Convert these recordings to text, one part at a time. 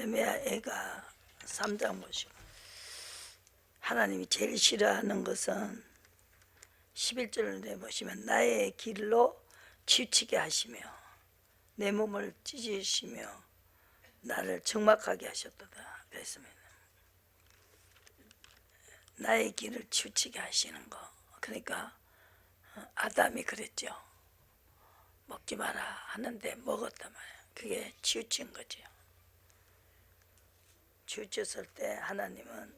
예레미야 애가 3장 보시고, 하나님이 제일 싫어하는 것은 11절에 보시면 나의 길로 치우치게 하시며 내 몸을 찢으시며 나를 적막하게 하셨도다 그랬습니다. 나의 길을 치우치게 하시는 거, 그러니까 아담이 그랬죠. 먹지 마라 하는데 먹었단 말이에요. 그게 치우친 거죠. 치우쳤을 때 하나님은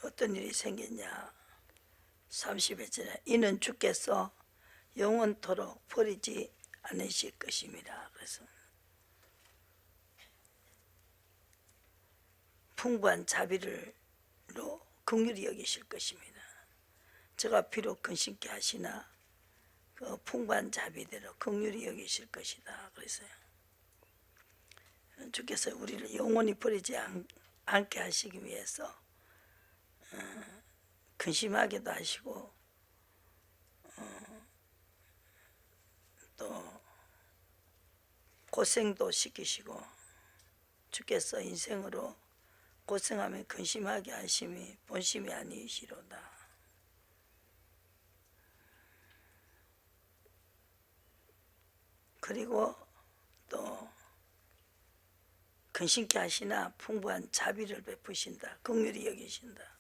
어떤 일이 생겼냐. 30절에 이는 주께서 영원토록 버리지 않으실 것입니다. 그래서 풍부한 자비로 긍휼히 여기실 것입니다. 저가 비록 근심케 하시나 그 풍부한 자비대로 긍휼히 여기실 것이다. 그래서요. 주께서 우리를 영원히 버리지 않게 하시기 위해서 근심하기도 하시고 또 고생도 시키시고, 주께서 인생으로 고생하며 근심하게 하심이 본심이 아니시로다. 그리고 또 근심케 하시나 풍부한 자비를 베푸신다. 긍휼히 여기신다.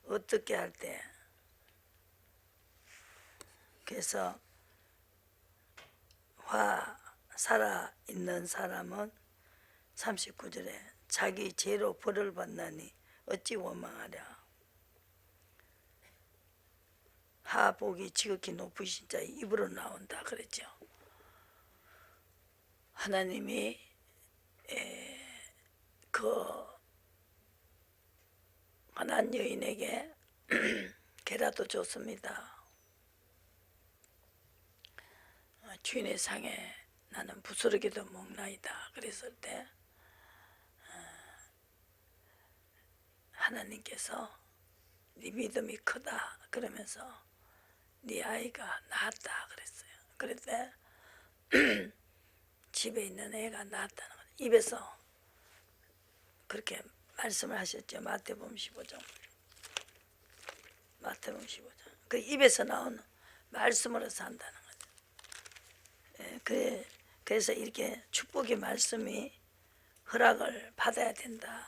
어떻게 할 때? 그래서 살아있는 사람은 39절에 자기 죄로 벌을 받나니 어찌 원망하랴. 하복이 지극히 높으신 자의 입으로 나온다 그랬죠. 하나님이 그 가난한 여인에게 개라도 줬습니다. 주인의 상에 나는 부스러기도 먹나이다 그랬을 때 하나님께서 네 믿음이 크다 그러면서 네 아이가 낳았다 그랬어요. 그럴 때 집에 있는 애가 낳았다는 거예요. 입에서 그렇게 말씀을 하셨죠. 마태복음 15장. 마태복음 15장. 그 입에서 나오는 말씀으로 산다는 거죠. 그래서 이렇게 축복의 말씀이 허락을 받아야 된다.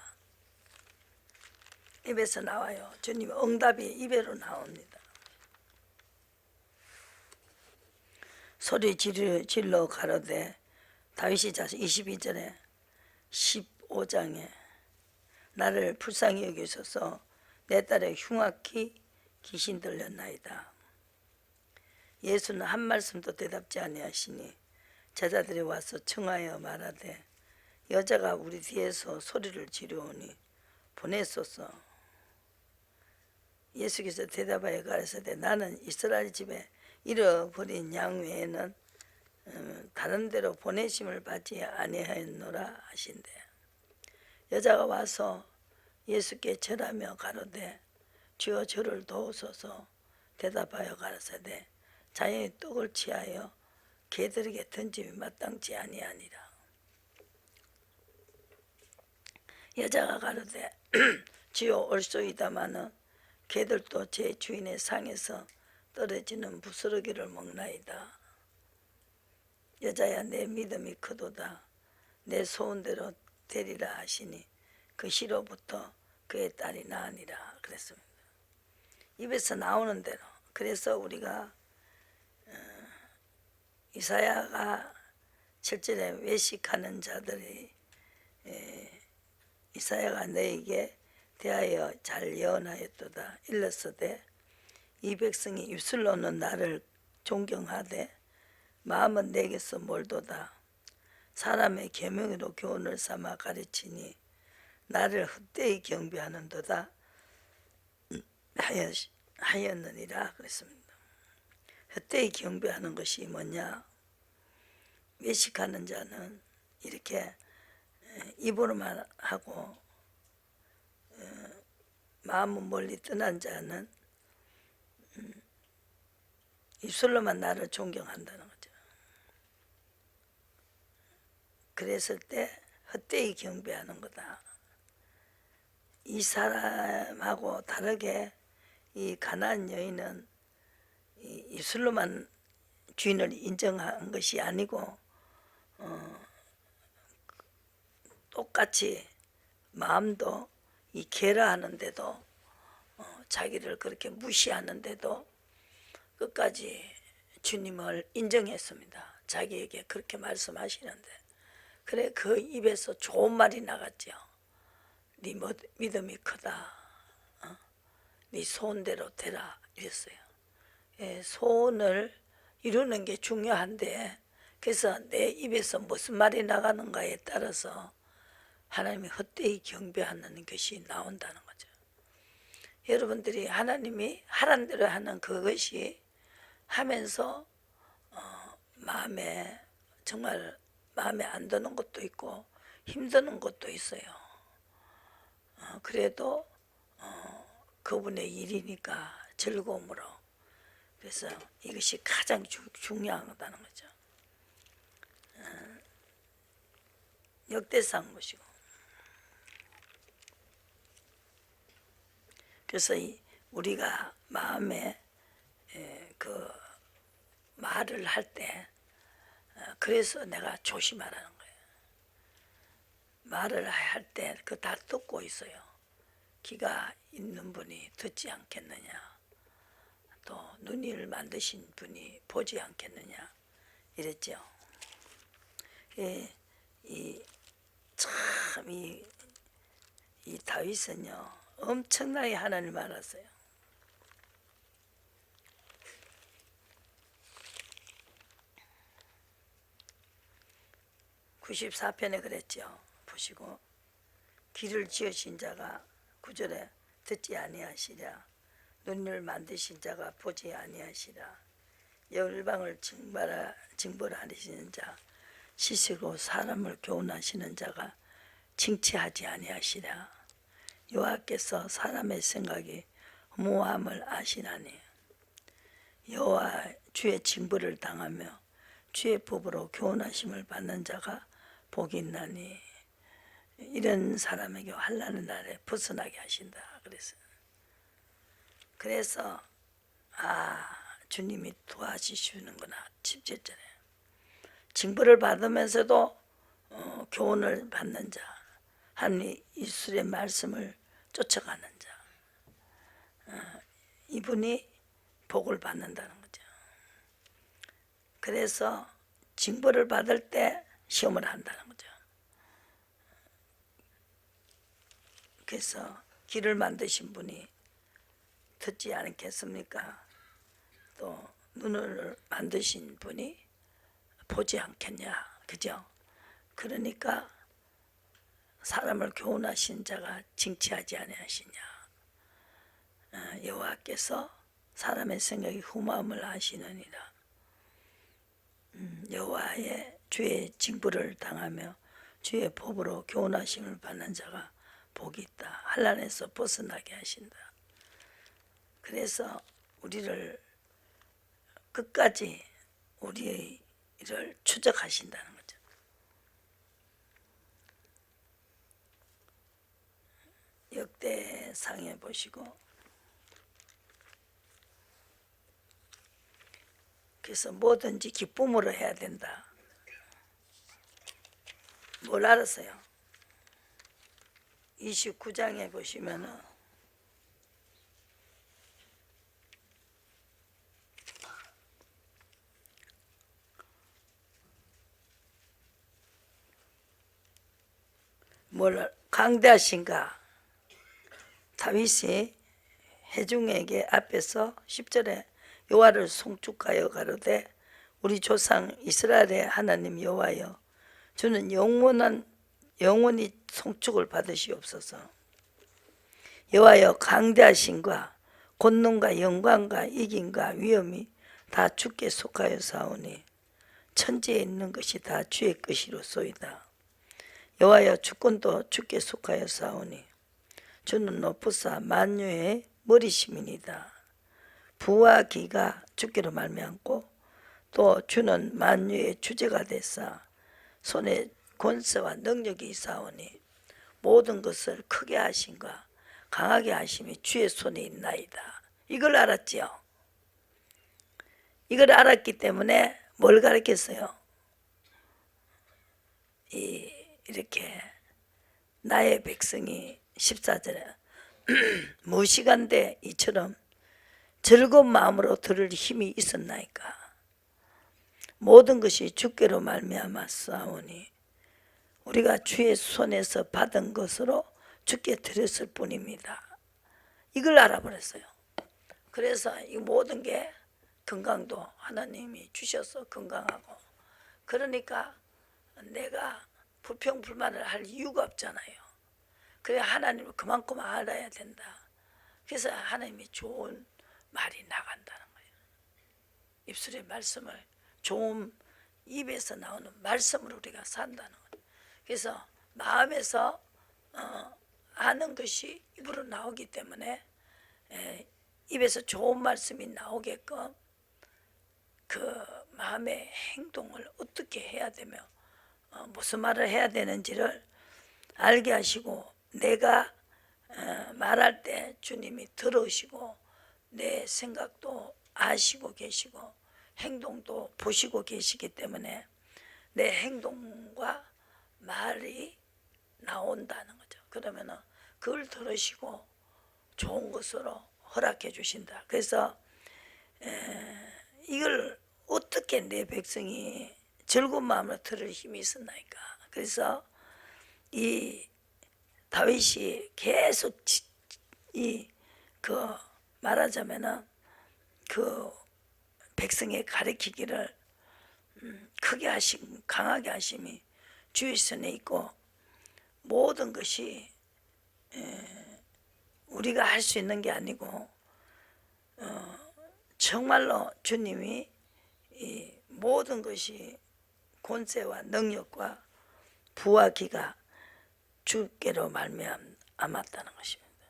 입에서 나와요. 주님 응답이 입에로 나옵니다. 소리 질러 가로되 다윗이 자서 22절에 15장에 나를 불쌍히 여기소서 내 딸에 흉악히 귀신 들렸나이다. 예수는 한 말씀도 대답지 아니하시니 제자들이 와서 청하여 말하되 여자가 우리 뒤에서 소리를 지르오니 보내소서. 예수께서 대답하여 가라사대 나는 이스라엘 집에 잃어버린 양 외에는 다른 데로 보내심을 받지 아니하였노라 하신대. 여자가 와서 예수께 절하며 가로되 주여 저를 도우소서. 대답하여 가라사대 자연히 떡을 취하여 개들에게 던짐이 마땅치 아니하니라. 여자가 가로되 주여 올소이다마는 개들도 제 주인의 상에서 떨어지는 부스러기를 먹나이다. 여자야 내 믿음이 크도다. 내 소원대로 되리라 하시니 그 시로부터 그의 딸이 나으니라 그랬습니다. 입에서 나오는 대로. 그래서 우리가 이사야가 7절에 외식하는 자들이 이사야가 너에게 대하여 잘 예언하였도다. 일렀으되 이 백성이 입술로는 나를 존경하되 마음은 내게서 멀도다. 사람의 계명으로 교훈을 삼아 가르치니 나를 헛되이 경배하는도다 하였느니라 그랬습니다. 헛되이 경배하는 것이 뭐냐? 외식하는 자는 이렇게 입으로만 하고 마음은 멀리 떠난 자는 입술로만 나를 존경한다는 거죠. 그랬을 때 헛되이 경배하는 거다. 이 사람하고 다르게 이 가나안 여인은 이 입술로만 주인을 인정한 것이 아니고 똑같이 마음도 이 계라하는데도 자기를 그렇게 무시하는데도 끝까지 주님을 인정했습니다. 자기에게 그렇게 말씀하시는데 그래 그 입에서 좋은 말이 나갔죠. 네 믿음이 크다. 네 소원대로 되라 이랬어요. 예, 소원을 이루는 게 중요한데 그래서 내 입에서 무슨 말이 나가는가에 따라서 하나님이 헛되이 경배하는 것이 나온다는 거죠. 여러분들이 하나님이 하란 대로 하는 그것이 하면서 마음에 정말 마음에 안 드는 것도 있고 힘드는 것도 있어요. 그래도 그분의 일이니까 즐거움으로. 그래서 이것이 가장 중요하다는 거죠. 역대상 보시고. 그래서 우리가 마음에 그 말을 할 때 그래서 내가 조심하라는 거예요. 말을 할 때 그 다 듣고 있어요. 귀가 있는 분이 듣지 않겠느냐, 또 눈을 만드신 분이 보지 않겠느냐 이랬죠. 참 이 다윗은요 엄청나게 하나님을 알았어요. (94편에) 그랬죠. 보시고 귀를 지으신 자가 9절에 듣지 아니하시랴, 눈을 만드신 자가 보지 아니하시랴, 열방을 징벌하시는 자, 시시로 사람을 교훈하시는 자가 칭치하지 아니하시랴. 여호와께서 사람의 생각이 허무함을 아시나니 여호와 주의 징벌을 당하며 주의 법으로 교훈하심을 받는 자가 복이 있나니 이런 사람에게 환난의 날에 벗어나게 하신다. 그래서 주님이 도와주시는구나. 17절에 징벌을 받으면서도 교훈을 받는 자, 하나님 이술의 말씀을 쫓아가는 자, 이분이 복을 받는다는 거죠. 그래서 징벌을 받을 때 시험을 한다는 거죠. 그래서 귀를 만드신 분이 듣지 않겠습니까? 또 눈을 만드신 분이 보지 않겠냐, 그죠? 그러니까 사람을 교훈하신 자가 징치하지 아니하시냐. 여호와께서 사람의 생각이 흠함을 아시느니라. 여호와의 주의 징벌을 당하며 주의 법으로 교훈하심을 받는 자가 복이 있다. 환난에서 벗어나게 하신다. 그래서 우리를 끝까지 우리의 일을 추적하신다는 거죠. 역대상에 보시고 그래서 뭐든지 기쁨으로 해야 된다. 뭘 알았어요? 29장에 보시면은 뭘 강대하신가? 다윗이 회중에게 앞에서 10절에 여호와를 송축하여 가로되 우리 조상 이스라엘의 하나님 여호와여, 주는 영원히 송축을 받으시옵소서. 여호와여, 강대하신과 권능과 영광과 이김과 위엄이 다 주께 속하여 사오니 천지에 있는 것이 다 주의 것이로소이다. 여호와여, 주권도 주께 속하여 사오니 주는 높으사 만유의 머리심이니이다. 부와 기가 주께로 말미암고 또 주는 만유의 주제가 되사 손에 권세와 능력이 있사오니 모든 것을 크게 하심과 강하게 하심이 주의 손에 있나이다. 이걸 알았지요. 이걸 알았기 때문에 뭘 가르쳤어요? 이렇게 나의 백성이 14절에 무시간대 이처럼 즐거운 마음으로 들을 힘이 있었나이까. 모든 것이 주께로 말미암아 싸우니 우리가 주의 손에서 받은 것으로 주께 드렸을 뿐입니다. 이걸 알아버렸어요. 그래서 이 모든 게 건강도 하나님이 주셔서 건강하고, 그러니까 내가 불평불만을 할 이유가 없잖아요. 그래 하나님을 그만큼 알아야 된다. 그래서 하나님이 좋은 말이 나간다는 거예요. 입술의 말씀을, 좋은 입에서 나오는 말씀으로 우리가 산다는 거예요. 그래서 마음에서 아는 것이 입으로 나오기 때문에 입에서 좋은 말씀이 나오게끔 그 마음의 행동을 어떻게 해야 되며 무슨 말을 해야 되는지를 알게 하시고, 내가 말할 때 주님이 들으시고 내 생각도 아시고 계시고 행동도 보시고 계시기 때문에 내 행동과 말이 나온다는 거죠. 그러면은 그걸 들으시고 좋은 것으로 허락해 주신다. 그래서 이걸 어떻게 내 백성이 즐거운 마음으로 들을 힘이 있었나이까. 그래서 이 다윗이 계속 말하자면은 그 백성에 가르치기를 크게 하심, 강하게 하심이 주의 손에 있고, 모든 것이 우리가 할 수 있는 게 아니고 정말로 주님이 이 모든 것이 권세와 능력과 부와 기가 주께로 말미암았다는 것입니다.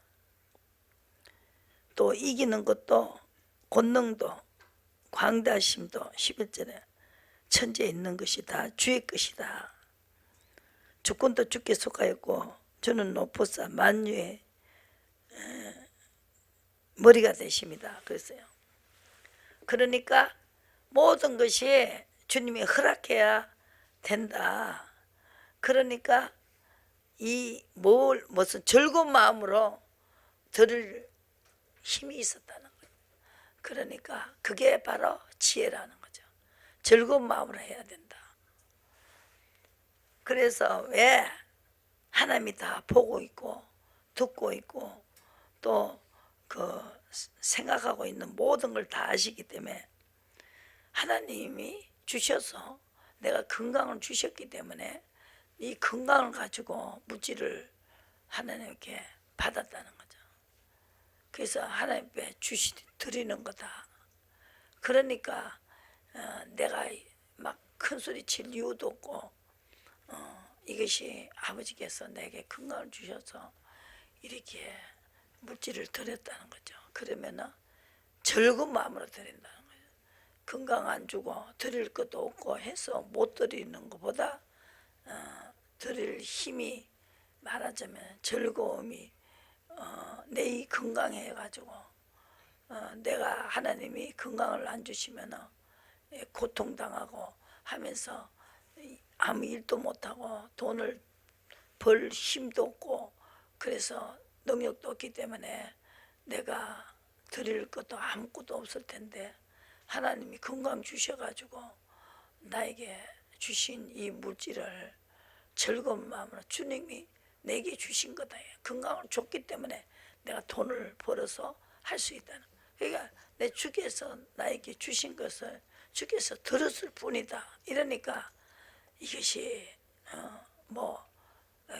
또 이기는 것도 권능도 광대하심도 11절에 천지에 있는 것이 다 주의 것이다. 주권도 주께 속하였고 주는 높으사 만유의 머리가 되십니다. 그랬어요. 그러니까 모든 것이 주님이 허락해야 된다. 그러니까 무슨 즐거운 마음으로 들을 힘이 있었다는 거예요. 그러니까 그게 바로 지혜라는 거죠. 즐거운 마음으로 해야 된다. 그래서 왜 하나님이 다 보고 있고 듣고 있고 또 생각하고 있는 모든 걸 다 아시기 때문에 하나님이 주셔서 내가 건강을 주셨기 때문에 이 건강을 가지고 물질을 하나님께 받았다는 거죠. 그래서 하나님께 드리는 거다. 그러니까 내가 막 큰 소리 칠 이유도 없고 이것이 아버지께서 내게 건강을 주셔서 이렇게 물질을 드렸다는 거죠. 그러면은 즐거운 마음으로 드린다는 거예요. 건강 안 주고 드릴 것도 없고 해서 못 드리는 것보다 드릴 힘이, 말하자면 즐거움이 내 건강해 가지고 내가 하나님이 건강을 안 주시면 고통당하고 하면서 아무 일도 못하고 돈을 벌 힘도 없고 그래서 능력도 없기 때문에 내가 드릴 것도 아무것도 없을 텐데 하나님이 건강 주셔가지고 나에게 주신 이 물질을 즐거운 마음으로 주님이 내게 주신 거다. 건강을 줬기 때문에 내가 돈을 벌어서 할 수 있다는. 그러니까 내 주께서 나에게 주신 것을 주께서 들었을 뿐이다. 이러니까 이것이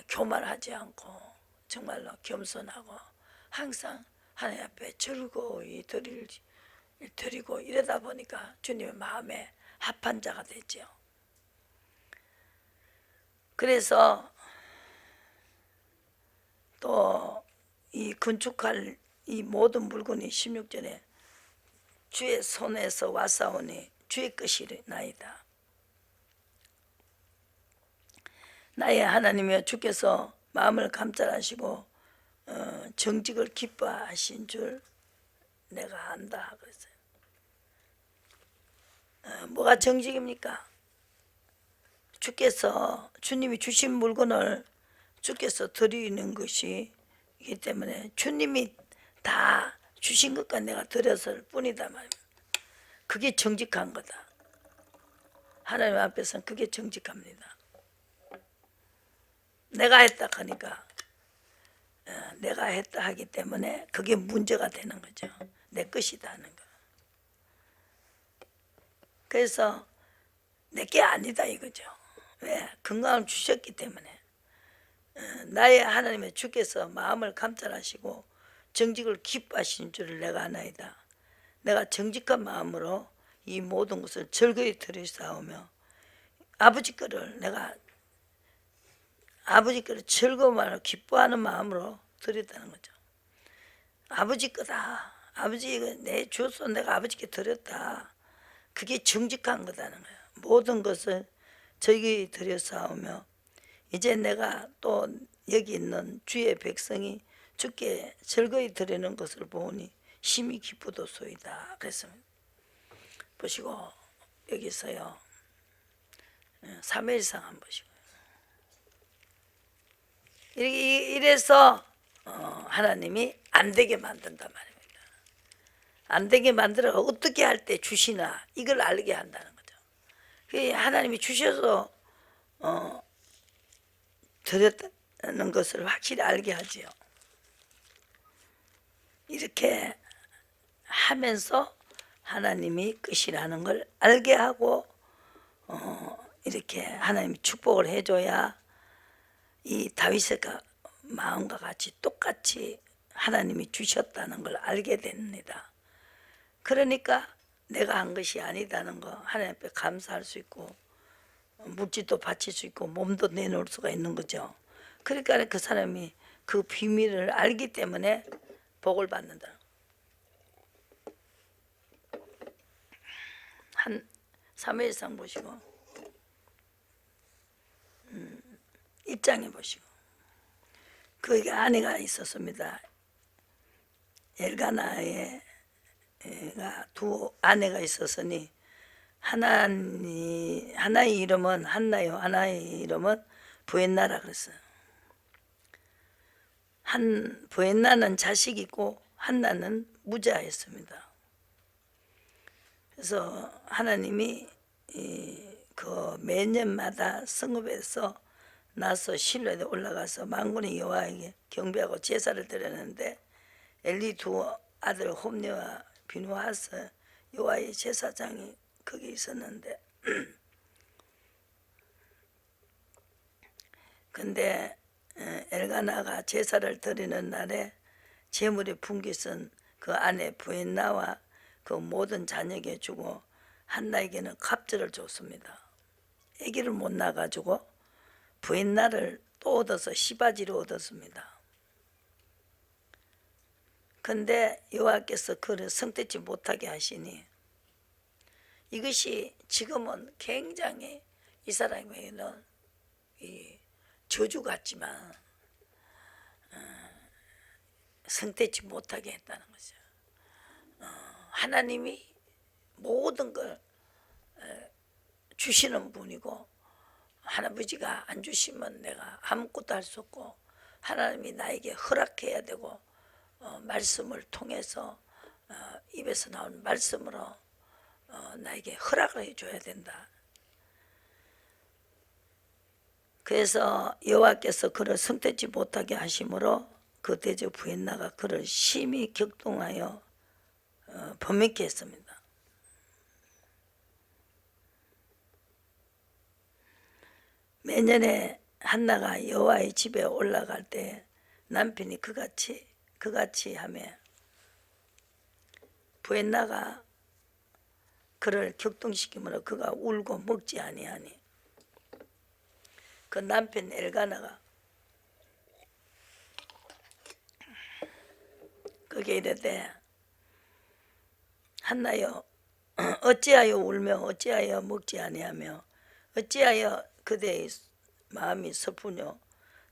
교만하지 않고 정말로 겸손하고 항상 하나님 앞에 즐거이 드리고 이러다 보니까 주님의 마음에 합한 자가 되죠. 그래서 또 이 건축할 이 모든 물건이 16절에 주의 손에서 왔사오니 주의 것이나이다. 나의 하나님이여 주께서 마음을 감찰하시고 정직을 기뻐하신 줄 내가 안다 그랬어요. 뭐가 정직입니까? 주님이 주신 물건을 주께서 드리는 것이기 때문에 주님이 다 주신 것과 내가 드렸을 뿐이다 말입니다. 그게 정직한 거다. 하나님 앞에서는 그게 정직합니다. 내가 했다 하니까 내가 했다 하기 때문에 그게 문제가 되는 거죠. 내 것이다 하는 거. 그래서 내게 아니다 이거죠. 왜? 건강을 주셨기 때문에. 나의 하나님의 주께서 마음을 감찰하시고 정직을 기뻐하시는 줄을 내가 아나이다. 내가 정직한 마음으로 이 모든 것을 즐거이 들이싸우며 아버지 거를 즐거운 마음으로 기뻐하는 마음으로 드렸다는 거죠. 아버지 거다. 아버지 내 주소 내가 아버지께 드렸다. 그게 정직한 거다는 거예요. 모든 것을 즐거이 들여싸우며 이제 내가 또 여기 있는 주의 백성이 주께 즐거이 드리는 것을 보니 심히 기쁘도소이다. 그래서 보시고 여기서요 사무엘상 한번 보시고 이래서 하나님이 안 되게 만든단 말입니다. 안 되게 만들어 어떻게 할 때 주시나 이걸 알게 한다는 거죠. 하나님이 주셔서 드렸다는 것을 확실히 알게 하지요. 이렇게 하면서 하나님이 끝이라는 걸 알게 하고 이렇게 하나님이 축복을 해줘야 이 다윗의 마음과 같이 똑같이 하나님이 주셨다는 걸 알게 됩니다. 그러니까 내가 한 것이 아니다는 거 하나님 앞에 감사할 수 있고 물질도 바칠 수 있고 몸도 내놓을 수가 있는 거죠. 그러니까 그 사람이 그 비밀을 알기 때문에 복을 받는다. 한 사무엘상 보시고 1장에 보시고 그에게 아내가 있었습니다. 엘가나의 두 아내가 있었으니 하나의 이름은 한나요, 하나의 이름은 부엔나라 그랬어요. 부엔나는 자식 있고 한나는 무자였습니다. 그래서 하나님이 그 매년마다 성읍에서 나서 실로에 올라가서 만군의 여호와에게 경배하고 제사를 드렸는데 엘리 두 아들 홈리와 비누하스 여호와의 제사장이 거기 있었는데 근데 엘가나가 제사를 드리는 날에 제물이 분깃은 그 아내 부엔나와 그 모든 자녀에게 주고 한나에게는 갑절을 줬습니다. 아기를 못 낳아가지고 부엔나를 또 얻어서 시바지로 얻었습니다. 근데 여호와께서 그를 성되지 못하게 하시니 이것이 지금은 굉장히 이 사람에게는 이 저주 같지만 성되지 못하게 했다는 거죠. 하나님이 모든 걸 주시는 분이고 할아버지가 안 주시면 내가 아무것도 할 수 없고 하나님이 나에게 허락해야 되고 말씀을 통해서 입에서 나온 말씀으로 나에게 허락을 해줘야 된다. 그래서 여호와께서 그를 성되지 못하게 하심으로 그 대저 부엔나가 그를 심히 격동하여 범했게 했습니다. 매년에 한나가 여호와의 집에 올라갈 때 남편이 그같이 하며 부엔나가 그를 격동시키므로 그가 울고 먹지 아니하니 그 남편 엘가나가 그게 이르되 한나여 어찌하여 울며 어찌하여 먹지 아니하며 어찌하여 그대의 마음이 슬프뇨.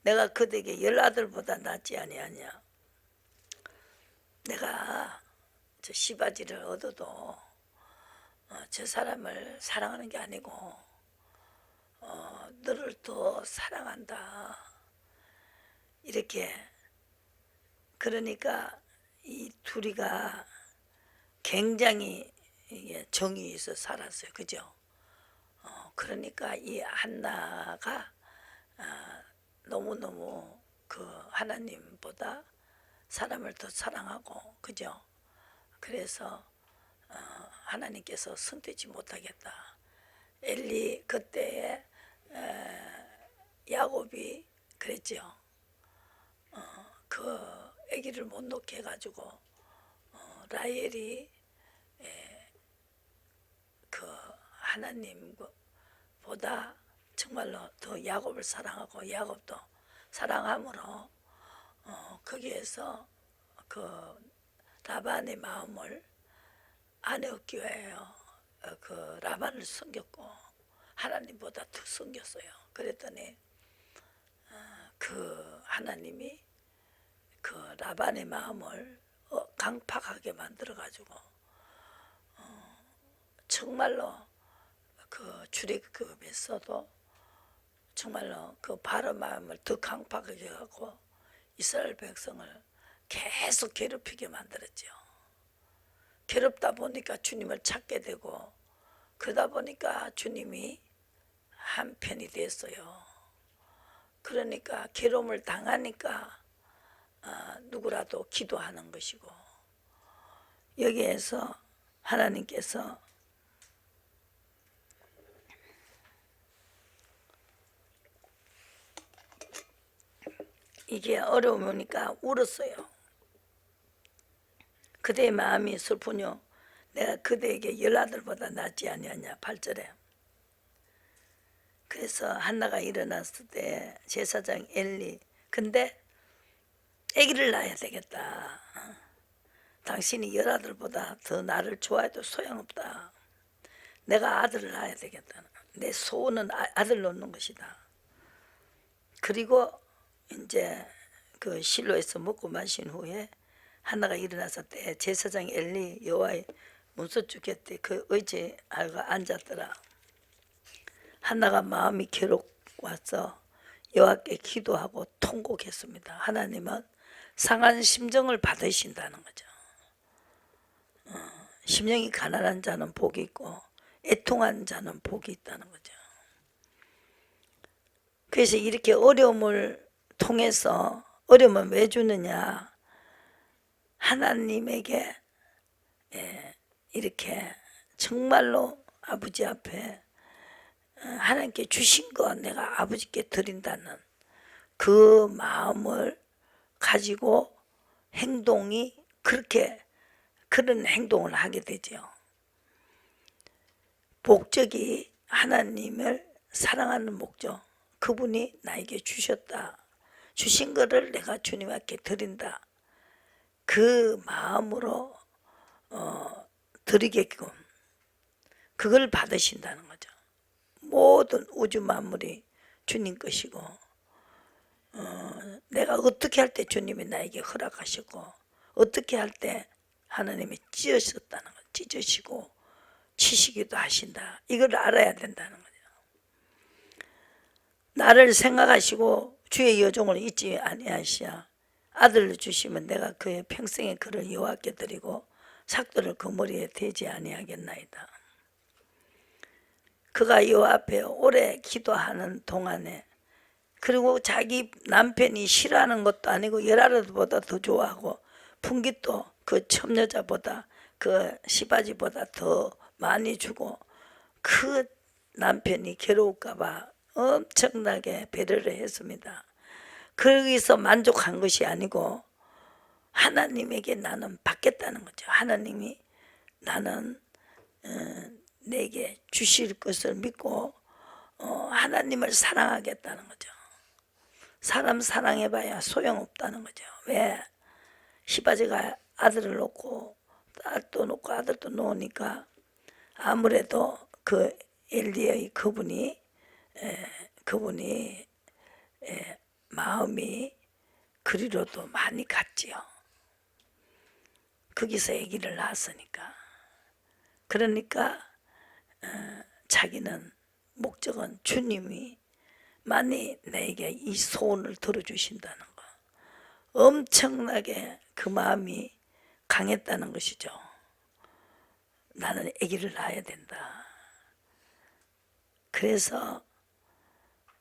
내가 그대에게 10아들보다 낫지 아니하냐. 내가 저 시바지를 얻어도 저 사람을 사랑하는 게 아니고 너를 더 사랑한다. 이렇게. 그러니까 이 둘이가 굉장히 정이 있어 살았어요. 그죠? 그러니까 이 한나가 너무너무 그 하나님보다 사람을 더 사랑하고, 그죠? 그래서 하나님께서 손대지 못하겠다. 엘리 그때에 야곱이 그랬죠. 그 아기를 못 놓게 해가지고 라헬이 그 하나님보다 정말로 더 야곱을 사랑하고 야곱도 사랑함으로 거기에서 그 라반의 마음을 아내 얻기 위하여 그 라반을 섬겼고 하나님보다 더 섬겼어요. 그랬더니 그 하나님이 그 라반의 마음을 강팍하게 만들어 가지고 정말로 그 출애굽에서도 정말로 그 바로 마음을 더 강팍하게 하고 이스라엘 백성을 계속 괴롭히게 만들었죠. 괴롭다 보니까 주님을 찾게 되고 그러다 보니까 주님이 한편이 됐어요. 그러니까 괴로움을 당하니까 누구라도 기도하는 것이고, 여기에서 하나님께서 이게 어려우니까 울었어요. 그대의 마음이 슬프뇨. 내가 그대에게 10아들보다 낫지 아니하냐. 8절에. 그래서 한나가 일어났을 때 제사장 엘리, 근데 아기를 낳아야 되겠다. 당신이 10아들보다 더 나를 좋아해도 소용없다. 내가 아들을 낳아야 되겠다. 내 소원은 아들 놓는 것이다. 그리고 이제 그 실로에서 먹고 마신 후에 한나가 일어났을 때 제사장 엘리 여호와의 문서 곁에 그 의지 알고 앉았더라. 한나가 마음이 괴롭와서 여호와께 기도하고 통곡했습니다. 하나님은 상한 심정을 받으신다는 거죠. 심령이 가난한 자는 복이 있고 애통한 자는 복이 있다는 거죠. 그래서 이렇게 어려움을 통해서, 어려움은 왜 주느냐, 하나님에게 이렇게 정말로 아버지 앞에 하나님께 주신 거 내가 아버지께 드린다는 그 마음을 가지고 행동이 그런 행동을 하게 되죠. 목적이 하나님을 사랑하는 목적, 그분이 나에게 주셨다, 주신 거를 내가 주님 앞에 드린다, 그 마음으로 드리게끔 그걸 받으신다는 거죠. 모든 우주 만물이 주님 것이고 내가 어떻게 할 때 주님이 나에게 허락하셨고 어떻게 할 때 하나님이 찢으셨다는 거, 찢으시고 치시기도 하신다. 이걸 알아야 된다는 거죠. 나를 생각하시고 주의 여종을 잊지 아니하시야 아들을 주시면 내가 그의 평생에 그를 여호와께 드리고 삭도를 그 머리에 대지 아니하겠나이다. 그가 여호와 앞에 오래 기도하는 동안에, 그리고 자기 남편이 싫어하는 것도 아니고 10아들보다 더 좋아하고 풍깃도 그 첩여자보다 그 시바지보다 더 많이 주고 그 남편이 괴로울까 봐 엄청나게 배려를 했습니다. 거기서 만족한 것이 아니고 하나님에게 나는 받겠다는 거죠. 하나님이 나는 내게 주실 것을 믿고 하나님을 사랑하겠다는 거죠. 사람 사랑해봐야 소용없다는 거죠. 왜? 시바지가 아들을 놓고 딸도 놓고 아들도 놓으니까 아무래도 그 엘리의 그분이 마음이 그리로도 많이 갔지요. 거기서 아기를 낳았으니까. 그러니까 자기는 목적은 주님이 많이 내게 이 소원을 들어주신다는 거. 엄청나게 그 마음이 강했다는 것이죠. 나는 아기를 낳아야 된다. 그래서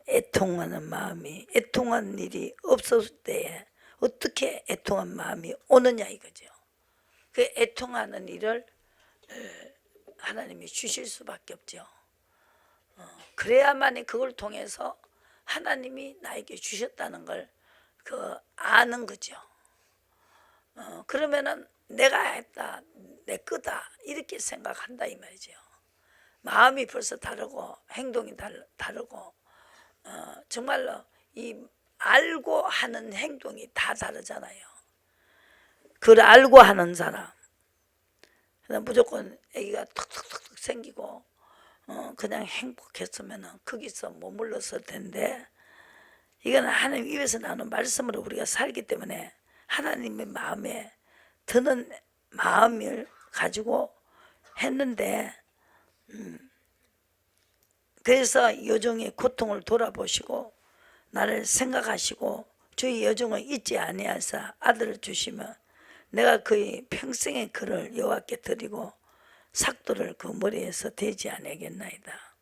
애통하는 마음이, 애통한 일이 없었을 때에 어떻게 애통한 마음이 오느냐 이거죠. 그 애통하는 일을 하나님이 주실 수밖에 없죠. 그래야만이 그걸 통해서 하나님이 나에게 주셨다는 걸 아는 거죠. 그러면은 내가 했다, 내 거다 이렇게 생각한다 이 말이죠. 마음이 벌써 다르고 행동이 다르고 정말로 이 알고 하는 행동이 다 다르잖아요. 그걸 알고 하는 사람 무조건 애기가 툭툭툭 생기고 그냥 행복했으면 거기서 머물렀을 텐데, 이거는 하나님 입에서 나오는 말씀으로 우리가 살기 때문에 하나님의 마음에 드는 마음을 가지고 했는데, 그래서 여종의 고통을 돌아보시고 나를 생각하시고 주의 여종을 잊지 아니하사 아들을 주시면 내가 그의 평생의 그를 여호와께 드리고 삭도를 그 머리에서 대지 아니하겠나이다.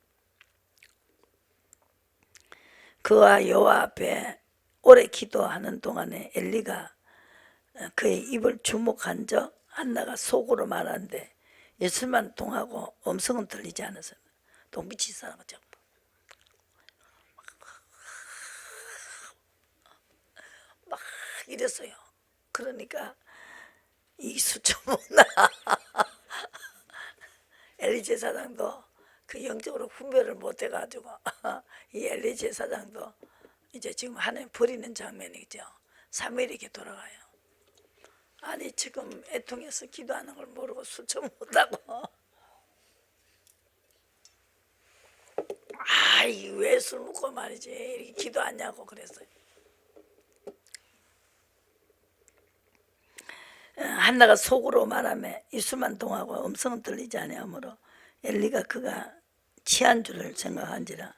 그와 여호와 앞에 오래 기도하는 동안에 엘리가 그의 입을 주목한 적 한나가 속으로 말하는데 예술만 통하고 음성은 들리지 않았어요. 또 미친 사람은 막 이랬어요. 그러니까 이 수초문나 엘리 제사장도 그 영적으로 분별을 못 해가지고 이 엘리 제사장도 이제 지금 하나님 버리는 장면이죠. 사무엘에게 돌아가요. 아니 지금 애통해서 기도하는 걸 모르고 수초 못하고 아이 왜 술 먹고 말이지 이렇게 기도하냐고 그랬어요. 한나가 속으로 말하며 입술만 동하고 음성은 들리지 아니하므로 엘리가 그가 취한 줄을 생각한지라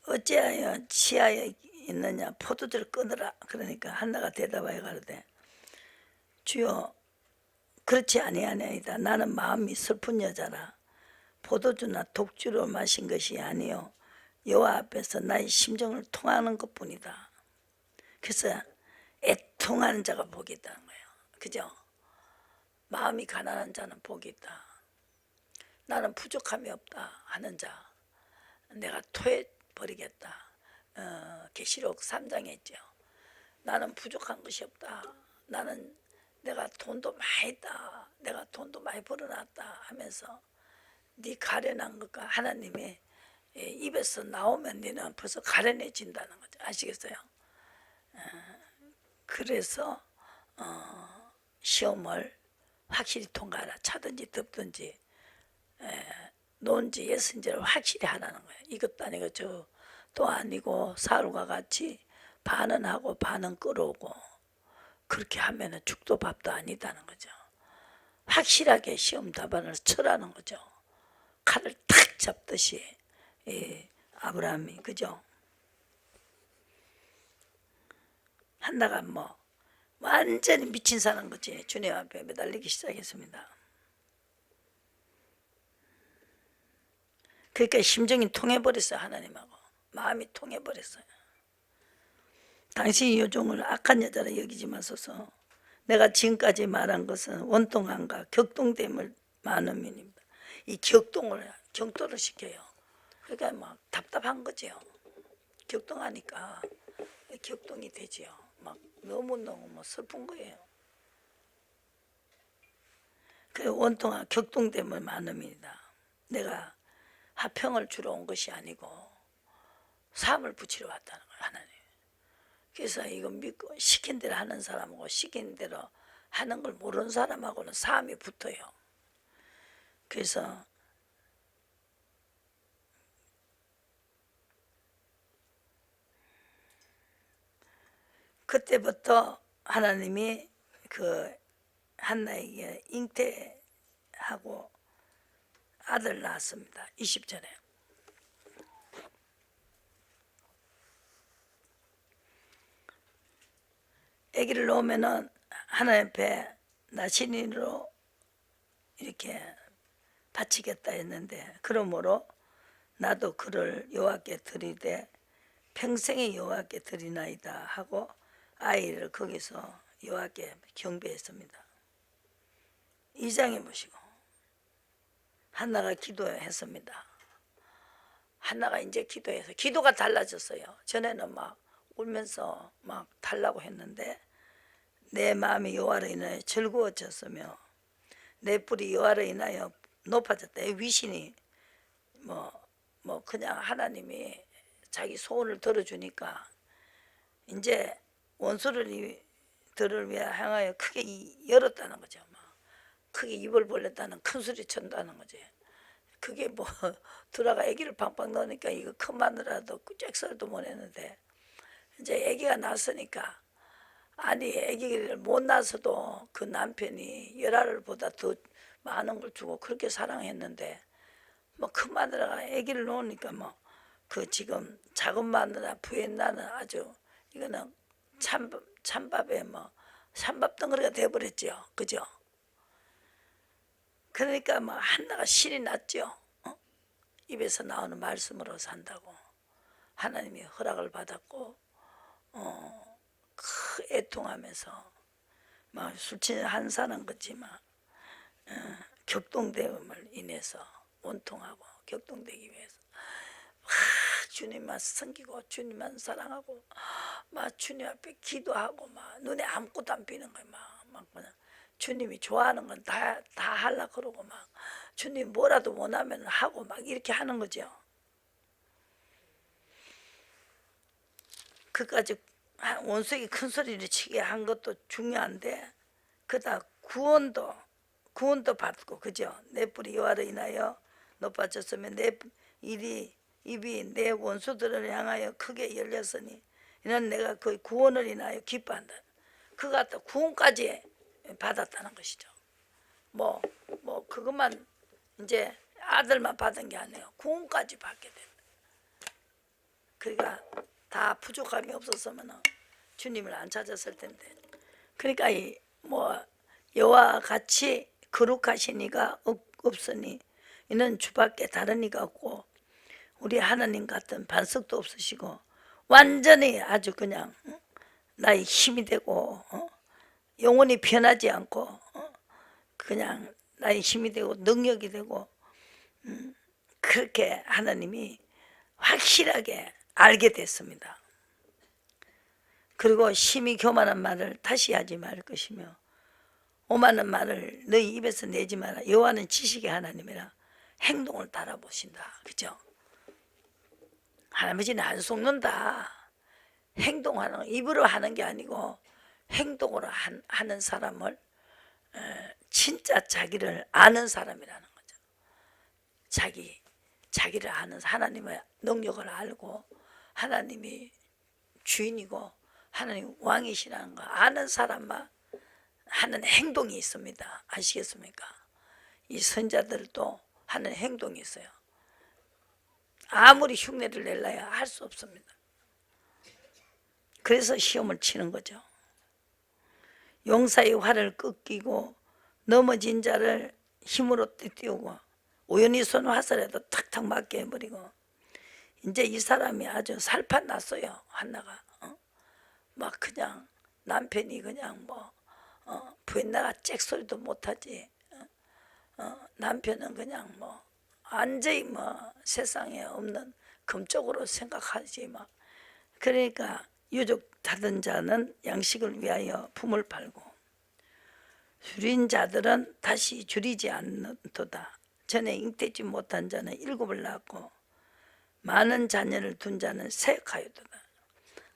어찌하여 취하여 있느냐 포도주를 끊으라. 그러니까 한나가 대답하여 가로되 주여 그렇지 아니하나이다. 나는 마음이 슬픈 여자라 포도주나 독주로 마신 것이 아니요 여호와 앞에서 나의 심정을 통하는 것뿐이다. 그래서 애통하는 자가 복이 있다는 거예요. 그죠? 마음이 가난한 자는 복이 있다. 나는 부족함이 없다 하는 자 내가 토해버리겠다. 계시록 3장에 있죠. 나는 부족한 것이 없다. 나는 내가 돈도 많이 있다. 내가 돈도 많이 벌어놨다 하면서 네 가련한 것과 하나님의 입에서 나오면 너는 벌써 가련해진다는 거죠. 아시겠어요? 그래서 시험을 확실히 통과하라. 차든지 덥든지 논지 예선지를 확실히 하라는 거예요. 이것도 아니고 저도 아니고 사울과 같이 반은 하고 반은 끌어오고 그렇게 하면은 죽도 밥도 아니다는 거죠. 확실하게 시험 답안을 쳐라는 거죠. 칼을 탁 잡듯이 아브라함이 그죠? 한나가 뭐 완전히 미친 사람 거지. 주님 앞에 매달리기 시작했습니다. 그러니까 심정이 통해버렸어요. 하나님하고 마음이 통해버렸어요. 당신이 요종을 악한 여자라 여기지 마소서. 내가 지금까지 말한 것은 원통함과 격동됨을 많음입니다. 이 격도를 시켜요. 그러니까 막 답답한 거죠. 격동하니까 격동이 되지요. 막 너무너무 슬픈 거예요. 그 원통한 격동됨을 많음입니다. 내가 화평을 주러 온 것이 아니고 사함을 붙이러 왔다는 거예요. 하나님. 그래서 이거 믿고 시킨 대로 하는 사람하고 시킨 대로 하는 걸 모르는 사람하고는 사함이 붙어요. 그래서 그때부터 하나님이 그 한나에게 잉태하고 아들 낳았습니다. 20절에. 아기를 놓으면은 하나님 앞에 나신인으로 이렇게 바치겠다 했는데, 그러므로 나도 그를 여호와께 드리되 평생에 여호와께 드리나이다 하고 아이를 거기서 여호와께 경배했습니다. 2장에 보시고 한나가 기도했습니다. 한나가 이제 기도해서 기도가 달라졌어요. 전에는 막 울면서 막 달라고 했는데 내 마음이 여호와로 인하여 즐거워졌으며 내 뿔이 여호와로 인하여 높아졌다. 위신이 뭐 그냥 하나님이 자기 소원을 들어주니까 이제 원수들을 향하여 크게 열었다는 거죠. 막 크게 입을 벌렸다는, 큰 소리 쳤다는 거지. 그게 뭐 들어가 아기를 팡팡 넣으니까 이거 큰 마누라도 잭설도 못 했는데 이제 아기가 났으니까, 아니 아기를 못 낳아서도 그 남편이 열알보다 더 많은 걸 주고 그렇게 사랑했는데 뭐 큰 마누라가 아기를 놓으니까 뭐 그 지금 작은 마누라 부인 나는 아주 이거는 찬밥에 뭐 찬밥 덩어리가 돼버렸죠. 그죠? 그러니까 뭐 한나가 신이 났죠. 입에서 나오는 말씀으로 산다고 하나님이 허락을 받았고, 애통하면서 막 술 취한 한 사람 같지만 격동됨을 인해서 원통하고 격동되기 위해서 주님만 섬기고 주님만 사랑하고 막 주님 앞에 기도하고 막 눈에 아무것도 안 비는 거야. 막 그냥 주님이 좋아하는 건 다 하려고 그러고 막 주님 뭐라도 원하면 하고 막 이렇게 하는 거죠. 그까지 원수에게 큰 소리를 치게 한 것도 중요한데, 그다 구원도 받고, 그죠? 내 뿔이 여호와로 인하여 높아졌으면 내 입이 내 원수들을 향하여 크게 열렸으니 이는 내가 그 구원을 인하여 기뻐한다. 그 갖다 구원까지 받았다는 것이죠. 뭐 그것만 이제 아들만 받은 게 아니에요. 구원까지 받게 된다. 그러니까 다 부족함이 없었으면 주님을 안 찾았을 텐데. 그러니까 뭐 여호와 같이 거룩하신 이가 없으니 이는 주밖에 다른 이가 없고 우리 하나님 같은 반석도 없으시고 완전히 아주 그냥 나의 힘이 되고 영원히 변하지 않고 그냥 나의 힘이 되고 능력이 되고 그렇게 하나님이 확실하게 알게 됐습니다. 그리고 심히 교만한 말을 다시 하지 말 것이며 오만한 말을 너희 입에서 내지 마라. 여호와는 지식의 하나님이라 행동을 따라보신다. 그죠? 할아버지는 안 속는다. 행동하는, 입으로 하는 게 아니고 행동으로 하는 사람을 진짜 자기를 아는 사람이라는 거죠. 자기를 아는, 하나님의 능력을 알고 하나님이 주인이고 하나님 왕이시라는 거 아는 사람만 하는 행동이 있습니다. 아시겠습니까? 이 선자들도 하는 행동이 있어요. 아무리 흉내를 낼라야 할 수 없습니다. 그래서 시험을 치는 거죠. 용사의 활을 꺾이고 넘어진 자를 힘으로 띄우고 우연히 쏜 화살에도 탁탁 맞게 해버리고, 이제 이 사람이 아주 살판 났어요. 한나가 막 그냥 남편이 그냥 부인 나가 잭소리도 못하지. 남편은 그냥 완전히 세상에 없는 금쪽으로 생각하지 막. 그러니까 유족 받은 자는 양식을 위하여 품을 팔고 줄인 자들은 다시 줄이지 않는도다. 전에 잉태지 못한 자는 7을 낳고 많은 자녀를 둔 자는 세역하였도다.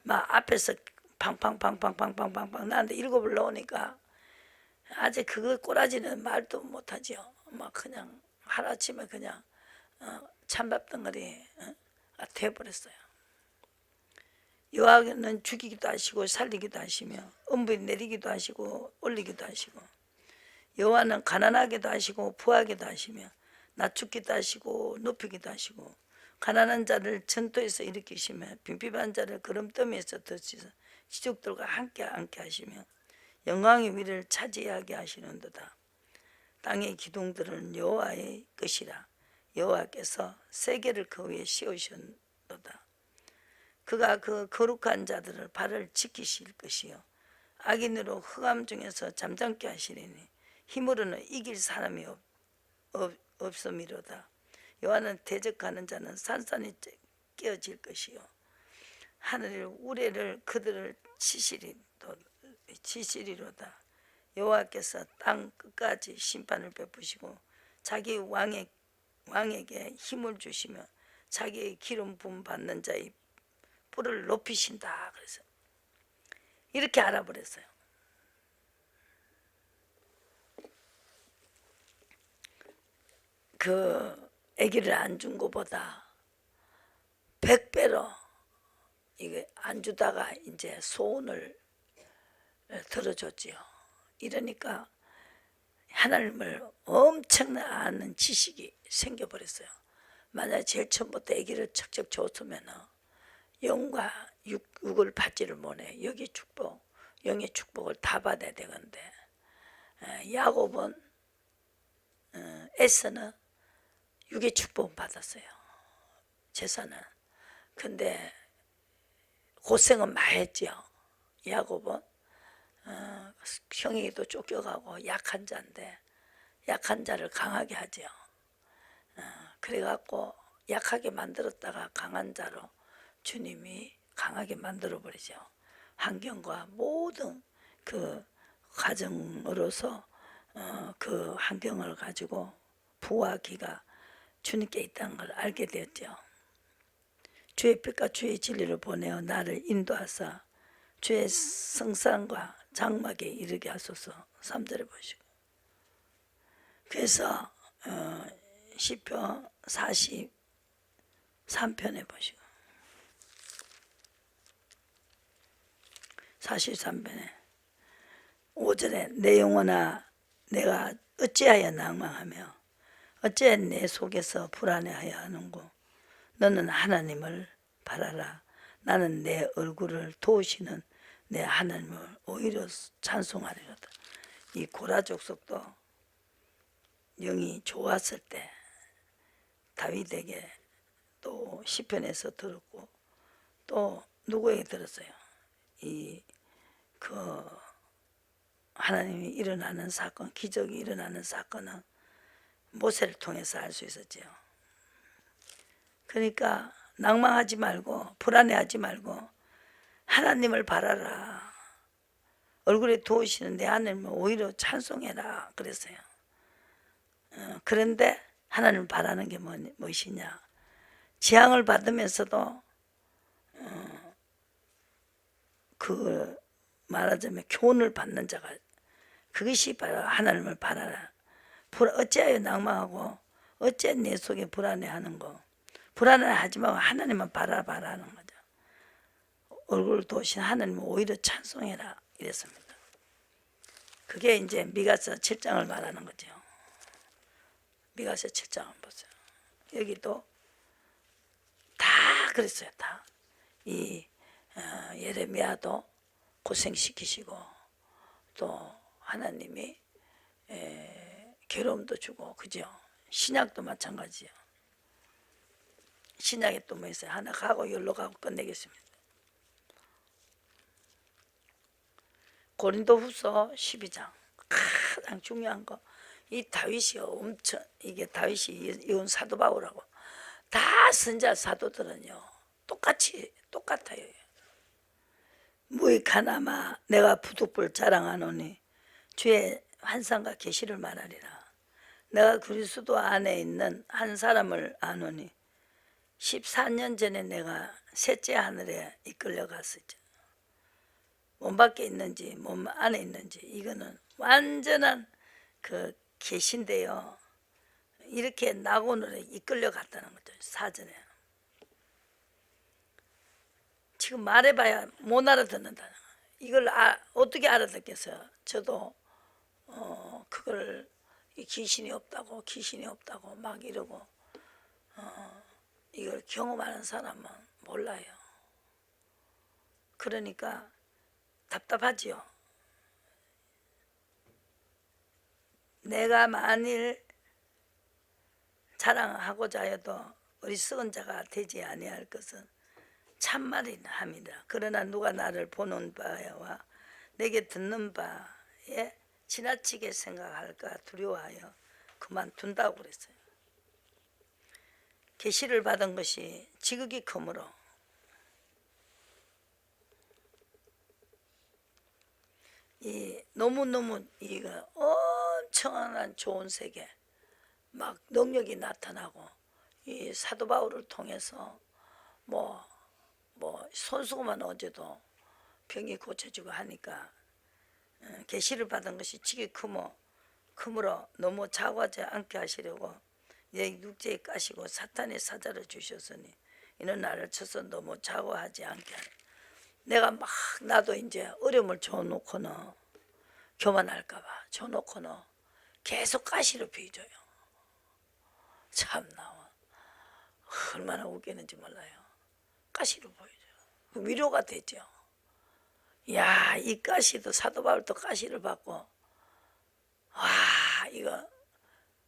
막 앞에서 팡팡팡팡팡팡팡팡 나한테 7을 넣으니까 아직 그거 꼬라지는 말도 못하죠. 막 그냥 하루아침에 그냥 찬밥 덩어리 돼버렸어요. 여호와는 죽이기도 하시고 살리기도 하시며 음부에 내리기도 하시고 올리기도 하시고 여호와는 가난하게도 하시고 부하게도 하시며 낮추기도 하시고 높이기도 하시고 가난한 자를 전토에서 일으키시며 빈핍한 자를 구름더미에서 드시서 지족들과 함께 하시며 영광의 위를 차지하게 하시는도다. 땅의 기둥들은 여호와의 것이라. 여호와께서 세계를 그 위에 씌우셨도다. 그가 그 거룩한 자들을 발을 지키실 것이요 악인으로 흑암 중에서 잠잠게 하시리니 힘으로는 이길 사람이 없음이로다. 여호와는 대적하는 자는 산산이 깨어질 것이요 하늘의 우레를 그들을 치시리로다. 여호와께서 땅 끝까지 심판을 베푸시고 자기 왕에게 힘을 주시며 자기의 기름 부음 받는 자의 뿔을 높이신다. 그래서 이렇게 알아버렸어요. 그 아기를 안 준 것보다 100배로 이게 안 주다가 이제 소원을 들어줬지요. 이러니까 하나님을 엄청나게 아는 지식이 생겨버렸어요. 만약에 제일 처음부터 아기를 척척 줬으면 영과 육을 받지를 못해. 여기 축복, 영의 축복을 다 받아야 되건데 야곱은 에서는 육의 축복 받았어요. 제사는. 근데 고생은 많이 했죠. 야곱은 형에게도 쫓겨가고 약한 자인데 약한 자를 강하게 하죠. 그래갖고 약하게 만들었다가 강한 자로 주님이 강하게 만들어 버리죠. 환경과 모든 그 과정으로서 그 환경을 가지고 부와 기가 주님께 있다는 걸 알게 되었죠. 주의 빛과 주의 진리를 보내어 나를 인도하사 주의 성산과 장막에 이르게 하소서. 3절에 보시고 그래서 시편 43편에 보시고 43편에 5절에 내 영혼아 내가 어찌하여 낭망하며 어찌하여 내 속에서 불안해하여 하는고 너는 하나님을 바라라. 나는 내 얼굴을 도우시는 내 하나님을 오히려 찬송하리로다. 이 고라 족속도 영이 좋았을 때 다윗에게 또 시편에서 들었고 또 누구에게 들었어요? 그 하나님이 일어나는 사건, 기적이 일어나는 사건은 모세를 통해서 알 수 있었죠. 그러니까 낭망하지 말고 불안해하지 말고 하나님을 바라라. 얼굴에 도우시는 내 하나님을 오히려 찬송해라 그랬어요. 그런데 하나님을 바라는 게 무엇이냐? 재앙을 받으면서도 그 말하자면 교훈을 받는 자가 그것이 바로 하나님을 바라라. 어찌하여 낭망하고 어찌하여 내 속에 불안해하는 거. 불안해하지 말고 하나님만 바라봐라는 거죠. 얼굴을 도우신 하나님을 오히려 찬송해라 이랬습니다. 그게 이제 미가서 7장을 말하는 거죠. 미가서 7장을 보세요. 여기도 다 그랬어요. 다. 이 예레미야도 고생시키시고 또 하나님이 괴로움도 주고 그죠. 신약도 마찬가지요. 신약에 또 뭐 있어요? 하나 가고 열로 가고 끝내겠습니다. 고린도후서 12장 가장 중요한 거 이 다윗이 엄청 이게 다윗이 이은 사도 바울하고 다 선자 사도들은요 똑같아요. 무익하나마 내가 부득불 자랑하노니 주의 환상과 계시를 말하리라. 내가 그리스도 안에 있는 한 사람을 아노니 14년 전에 내가 셋째 하늘에 이끌려 갔었죠. 몸 밖에 있는지 몸 안에 있는지 이거는 완전한 그 계신데요. 이렇게 낙원으로 이끌려 갔다는 거죠. 사전에. 지금 말해봐야 못 알아듣는다. 이걸 어떻게 알아듣겠어요? 저도 그걸 귀신이 없다고 막 이러고 이걸 경험하는 사람은 몰라요. 그러니까 답답하지요. 내가 만일 자랑하고자 해도 어리석은 자가 되지 아니할 것은 참말이라 합니다. 그러나 누가 나를 보는 바와 내게 듣는 바에 지나치게 생각할까 두려워하여 그만둔다고 그랬어요. 계시를 받은 것이 지극히 크므로 너무너무 이거 엄청난 좋은 세계 막 능력이 나타나고 이 사도 바울을 통해서 뭐 손수건만 어제도 병이 고쳐지고 하니까 계시를 받은 것이 지극히 크므로 너무 자고하지 않게 하시려고 내 육체에 까시고 사탄의 사자를 주셨으니 이는 나를 쳐서 너무 자고하지 않게 하라. 내가 막 나도 이제 어려움을 줘놓고는 교만할까봐 줘놓고는 계속 가시로 비줘요. 참나 얼마나 웃기는지 몰라요. 가시로 보여줘요. 위로가 되죠. 야, 이 가시도 사도 바울도 가시를 받고 와 이거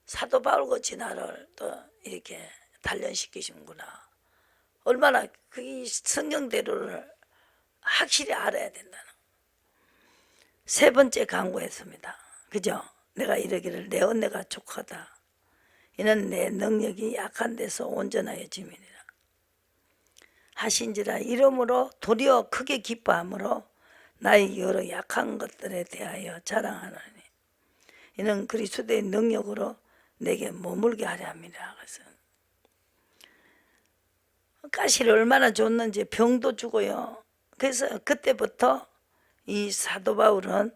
사도 바울같이 나를 또 이렇게 단련시키시는구나. 얼마나 그 성경대로를 확실히 알아야 된다는. 세 번째 강구했습니다. 그죠? 내가 이러기를 내 은혜가 족하다. 이는 내 능력이 약한 데서 온전하여짐이니라 하신지라. 이러므로 도리어 크게 기뻐함으로 나의 여러 약한 것들에 대하여 자랑하노니 이는 그리스도의 능력으로 내게 머물게 하려 함이라. 그래서 가시를 얼마나 줬는지 병도 주고요. 그래서 그때부터 이 사도 바울은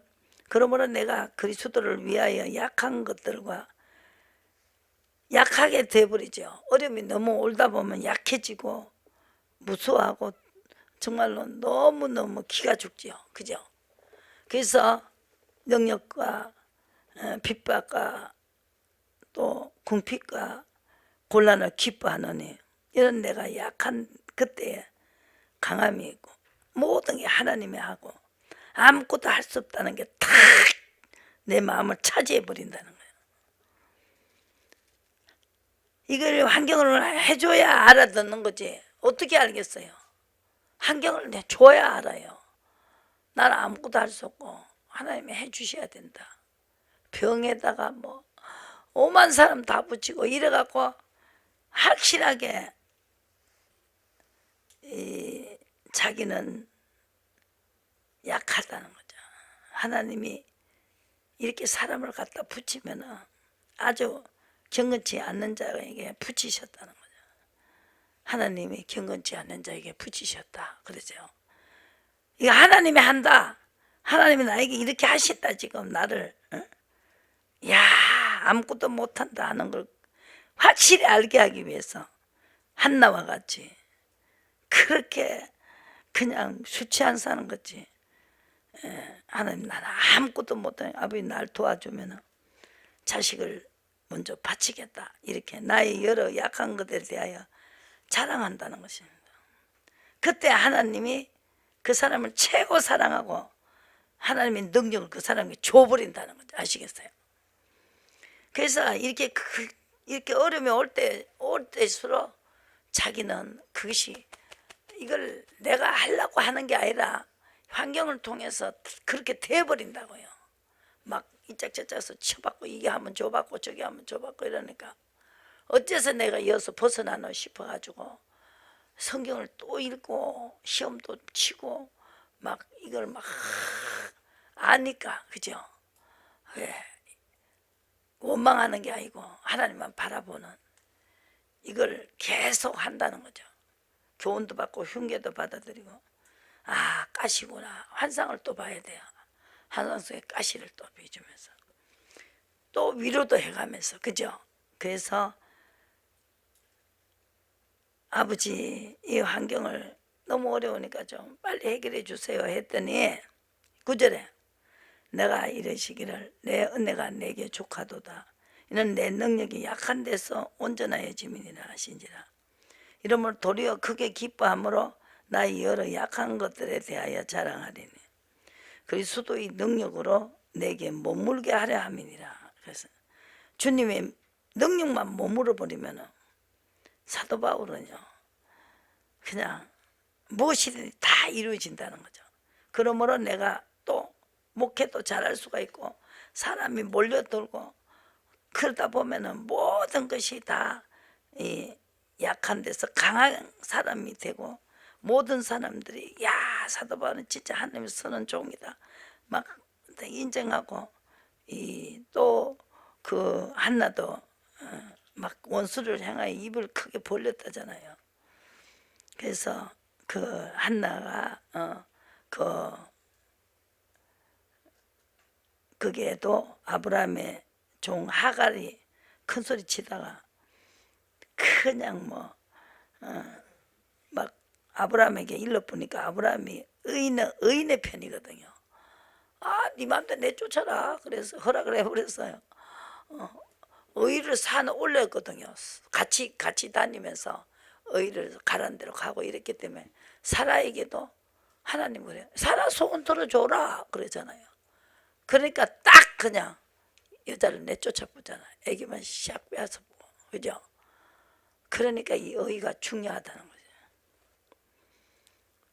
그러므로 내가 그리스도를 위하여 약한 것들과 약하게 돼버리죠. 어려움이 너무 올다 보면 약해지고 무서워하고 정말로 너무너무 기가 죽죠. 그죠? 그래서 능력과 핍박과 또 궁핍과 곤란을 기뻐하노니 이런 내가 약한 그때에 강함이 있고 모든 게 하나님이 하고 아무것도 할 수 없다는 게 탁 내 마음을 차지해 버린다는 거예요. 이걸 환경을 해줘야 알아듣는 거지. 어떻게 알겠어요? 환경을 줘야 알아요. 나는 아무것도 할 수 없고 하나님이 해주셔야 된다. 병에다가 뭐 오만 사람 다 붙이고 이래갖고 확실하게 자기는 약하다는 거죠. 하나님이 이렇게 사람을 갖다 붙이면 아주 경건치 않는 자에게 붙이셨다는 거죠. 하나님이 경건치 않는 자에게 붙이셨다 그러죠. 이거 하나님이 한다. 하나님이 나에게 이렇게 하신다. 지금 나를 야 아무것도 못한다 하는 걸 확실히 알게 하기 위해서 한나와 같이 그렇게 그냥 수치한 사는 거지. 하나님 나는 아무것도 못하니 아버지 날 도와주면 자식을 먼저 바치겠다. 이렇게 나의 여러 약한 것에 대하여 자랑한다는 것입니다. 그때 하나님이 그 사람을 최고 사랑하고 하나님의 능력을 그 사람에게 줘버린다는 거죠. 아시겠어요? 그래서 이렇게 어려움이 올 때일수록 자기는 그것이 이걸 내가 하려고 하는 게 아니라 환경을 통해서 그렇게 돼버린다고요. 막 이짝저짝서 쳐받고 이게 하면 줘받고 저게 하면 줘받고 이러니까 어째서 내가 이어서 벗어나나 싶어가지고 성경을 또 읽고 시험도 치고 막 이걸 막 아니까 그죠? 왜 원망하는 게 아니고 하나님만 바라보는 이걸 계속 한다는 거죠. 교훈도 받고 흉계도 받아들이고 아 가시구나 환상을 또 봐야 돼요. 환상 속에 가시를 또 비주면서 또 위로도 해가면서 그죠? 그래서 아버지 이 환경을 너무 어려우니까 좀 빨리 해결해 주세요 했더니 9절에 내가 이르시기를 내 은혜가 내게 족하도다. 이는 내 능력이 약한 데서 온전하여짐이니라 하신지라. 이러므로 도리어 크게 기뻐함으로 나의 여러 약한 것들에 대하여 자랑하리니 그리스도의 능력으로 내게 머물게 하려 함이니라. 그래서 주님의 능력만 머물러 버리면 사도 바울은요 그냥 무엇이든 다 이루어진다는 거죠. 그러므로 내가 또 목회도 잘할 수가 있고 사람이 몰려들고 그러다 보면은 모든 것이 다 약한 데서 강한 사람이 되고 모든 사람들이 야 사도 바울은 진짜 하나님의 선한 종이다 막 인정하고 또 그 한나도 막 원수를 향하여 입을 크게 벌렸다잖아요. 그래서 그 한나가 그게도 아브라함의 종 하갈이 큰 소리 치다가 그냥 막 아브라함에게 일러보니까 아브라함이 의인의 편이거든요. 네 맘대로 내쫓아라. 그래서 허락을 해버렸어요. 의를 산 올렸거든요. 같이 다니면서 의를 가란 대로 가고 이랬기 때문에 사라에게도 하나님 그래요. 사라 소원 들어줘라 그러잖아요. 그러니까 딱 그냥 여자를 내쫓아 보잖아요. 애기만 샥 빼앗아 보고 그죠? 그러니까 이 의가 중요하다는 거죠.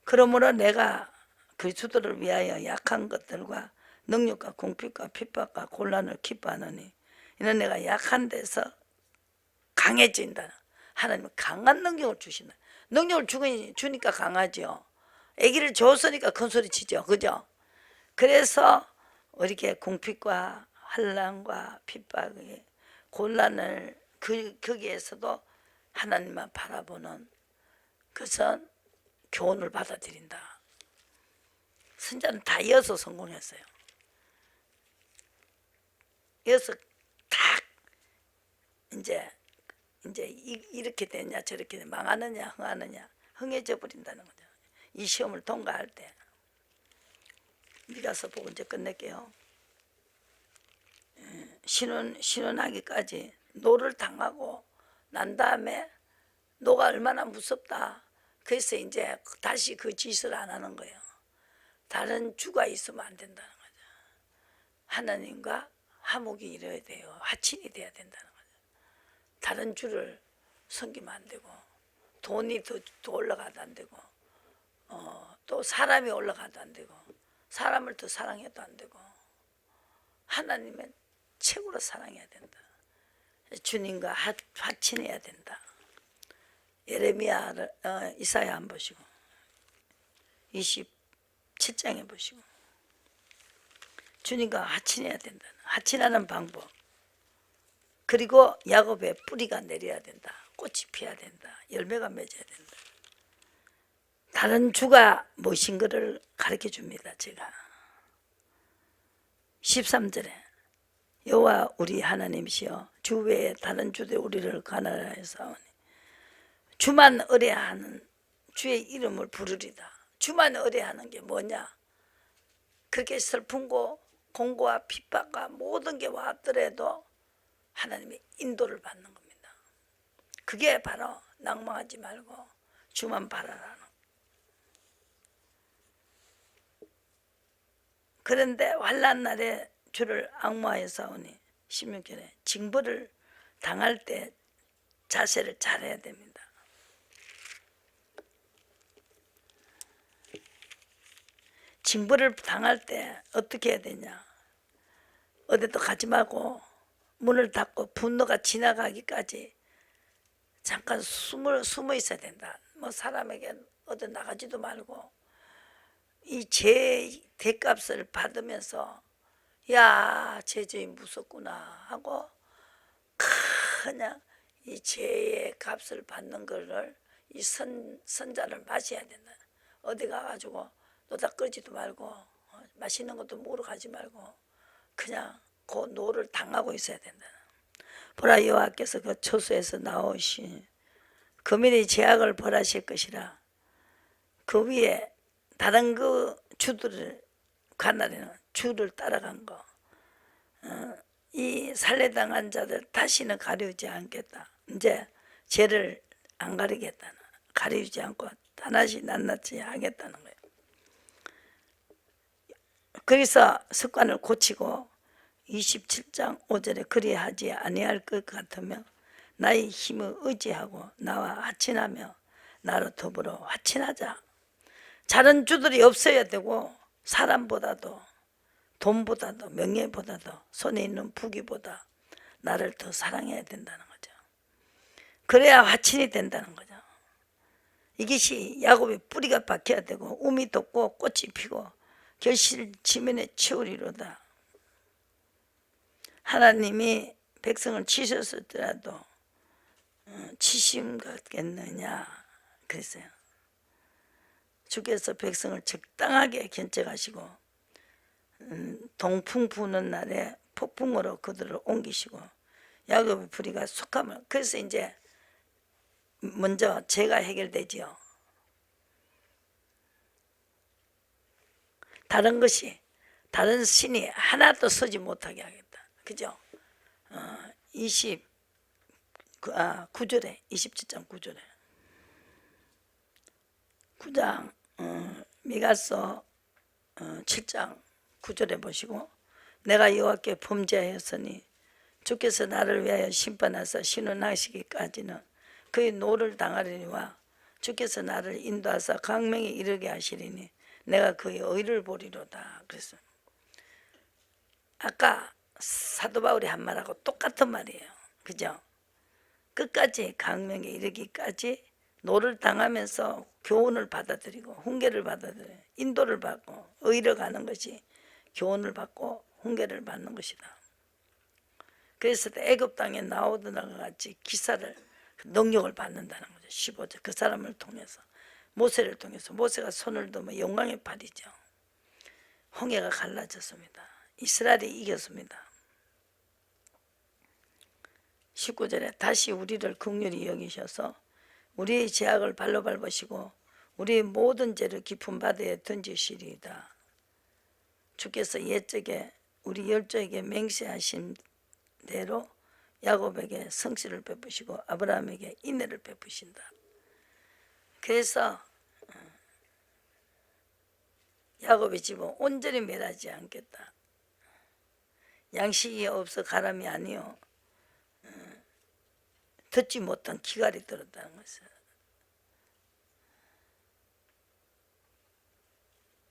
그러므로 내가 그리스도를 위하여 약한 것들과 능력과 궁핍과 핍박과 곤란을 기뻐하느니 이는 내가 약한 데서 강해진다. 하나님은 강한 능력을 주신다. 능력을 주니까 강하죠. 아기를 줬으니까 큰 소리 치죠. 그죠? 그래서 이렇게 궁핍과 환난과 핍박의 곤란을 거기에서도 하나님만 바라보는 그것은 교훈을 받아들인다. 선자는 다 이어서 성공했어요. 이어서 딱 이제 이렇게 되냐 저렇게 되냐 망하느냐 흥하느냐 흥해져 버린다는 거죠. 이 시험을 통과할 때 미가서 보고 이제 끝낼게요. 신혼하기까지 노를 당하고 난 다음에 노가 얼마나 무섭다. 그래서 이제 다시 그 짓을 안 하는 거예요. 다른 주가 있으면 안 된다는 거죠. 하나님과 화목이 이루어야 돼요. 화친이 돼야 된다는 거죠. 다른 주를 섬기면 안 되고 돈이 더 올라가도 안 되고 또 사람이 올라가도 안 되고 사람을 더 사랑해도 안 되고 하나님은 최고로 사랑해야 된다. 주님과 화친해야 된다. 예레미야를 이사야 한 보시고 27장에 보시고 주님과 화친해야 된다. 화친하는 방법. 그리고 야곱의 뿌리가 내려야 된다. 꽃이 피어야 된다. 열매가 맺어야 된다. 다른 주가 무엇인 것을 가르쳐 줍니다. 제가 13절에 여호와 우리 하나님이시여 주 외에 다른 주들 우리를 가난하여 싸우니 주만 의뢰하는 주의 이름을 부르리다. 주만 의뢰하는 게 뭐냐? 그렇게 슬픈고 공고와 핍박과 모든 게 왔더라도 하나님의 인도를 받는 겁니다. 그게 바로 낭망하지 말고 주만 바라라는. 그런데 환난 날에 주를 앙모하여 싸우니 16절에 징벌을 당할 때 자세를 잘해야 됩니다. 징벌을 당할 때 어떻게 해야 되냐? 어디도 가지 말고 문을 닫고 분노가 지나가기까지 잠깐 숨어 있어야 된다. 뭐 사람에게 어디 나가지도 말고 이 죄의 대값을 받으면서 야, 제 죄인 무섭구나 하고 그냥 이 죄의 값을 받는 거를 이 선자를 마셔야 된다. 어디 가가지고 노다 끌지도 말고 맛있는 것도 먹으러 가지 말고 그냥 그 노를 당하고 있어야 된다. 보라 여호와께서 그 초소에서 나오신 거민의 죄악을 벌하실 것이라. 그 위에 다른 그 주들을 가나리는 주를 따라간 거. 이 살해당한 자들 다시는 가리우지 않겠다. 이제 죄를 안 가리겠다는, 가리우지 않고 하나씩 낱낱이 하겠다는 거예요. 그래서 습관을 고치고 27장 5절에 그리하지 아니할 것 같으며 나의 힘을 의지하고 나와 화친하며 나로 더불어 화친하자. 다른 주들이 없어야 되고 사람보다도 돈보다도 명예보다도 손에 있는 부귀보다 나를 더 사랑해야 된다는 거죠. 그래야 화친이 된다는 거죠. 이것이 야곱의 뿌리가 박혀야 되고 움이 돋고 꽃이 피고 결실 지면에 치우리로다. 하나님이 백성을 치셨을지라도 치심 같겠느냐 그랬어요. 주께서 백성을 적당하게 견책하시고 동풍 부는 날에 폭풍으로 그들을 옮기시고 야곱의 불의가 속함을, 그래서 이제 먼저 죄가 해결되지요. 다른 것이, 다른 신이 하나도 서지 못하게 하겠다. 그죠? 9절에 27장 9절에 9장 미가서 7장 9절에 보시고 내가 여호와께 범죄하였으니 주께서 나를 위하여 심판하사 신원하시기까지는 그의 노를 당하리니와 주께서 나를 인도하사 강명에 이르게 하시리니 내가 그의 의를 보리로다. 그래서 아까 사도 바울이 한 말하고 똑같은 말이에요. 그죠? 끝까지 강명에 이르기까지 노를 당하면서 교훈을 받아들이고 훈계를 받아들여 인도를 받고 의를 가는 것이 교훈을 받고 훈계를 받는 것이다. 그래서 애굽 땅에 나오던 것 같이 기사를 능력을 받는다는 거죠. 15절 그 사람을 통해서 모세를 통해서 모세가 손을 들면 영광의 팔이죠. 홍해가 갈라졌습니다. 이스라엘이 이겼습니다. 19절에 다시 우리를 긍휼히 여기셔서 우리의 죄악을 발로 밟으시고 우리의 모든 죄를 깊은 바다에 던지시리이다. 주께서 옛적에 우리 열조에게 맹세하신 대로 야곱에게 성실을 베푸시고 아브라함에게 인애를 베푸신다. 그래서 야곱의 집은 온전히 멸하지 않겠다. 양식이 없어 가람이 아니요 듣지 못한 기갈이 들었다는 것을.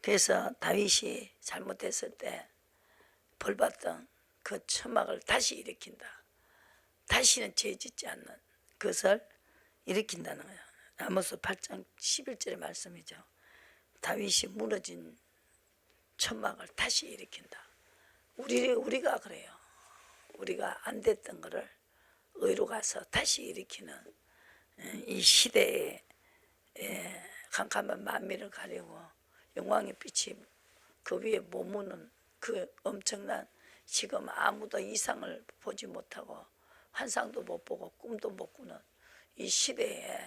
그래서 다윗이 잘못했을 때 벌받던 그 천막을 다시 일으킨다. 다시는 죄 짓지 않는 그것을 일으킨다는 거예요. 아모스 8장 11절의 말씀이죠. 다윗이 무너진 천막을 다시 일으킨다. 우리가 그래요. 우리가 안 됐던 거를 의로 가서 다시 일으키는 이 시대에 캄캄한 만미를 가리고 영광의 빛이 그 위에 머무는 그 엄청난, 지금 아무도 이상을 보지 못하고 환상도 못 보고 꿈도 못 꾸는 이 시대에